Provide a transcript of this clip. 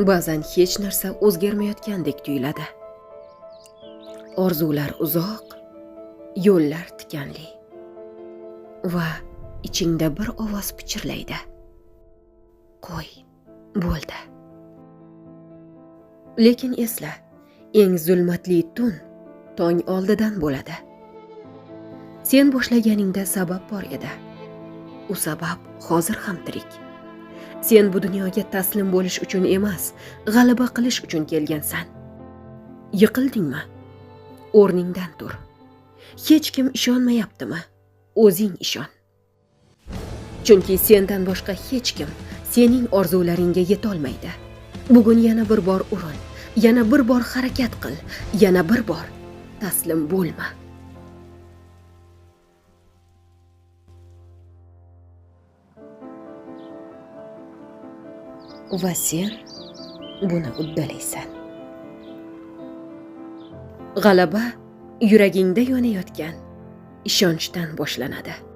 Ba'zan hech narsa o'zgarmayotgandek tuyuladi. Orzular uzoq, yo'llar tikanli. Va ichingda bir ovoz pichirlaydi. Qo'y, bo'ldi. Lekin esla, eng zulmatli tun tong oldidan bo'ladi. Sen boshlaganingda sabab bor edi. U sabab hozir ham tirik. Sen bu dunyoga taslim bo'lish uchun emas, g'alaba qilish uchun kelgansan. Yiqildingmi? O'rningdan tur. Hech kim ishonmayaptimi? O'zing ishon. Chunki sendan boshqa hech kim sening orzularingga yetolmaydi. Bugun yana bir bor urin, yana bir bor harakat qil, yana bir bor taslim bo'lma. Va sen buni uddalaysan. G'alaba yuragingda yonayotgan ishonchdan boshlanadi.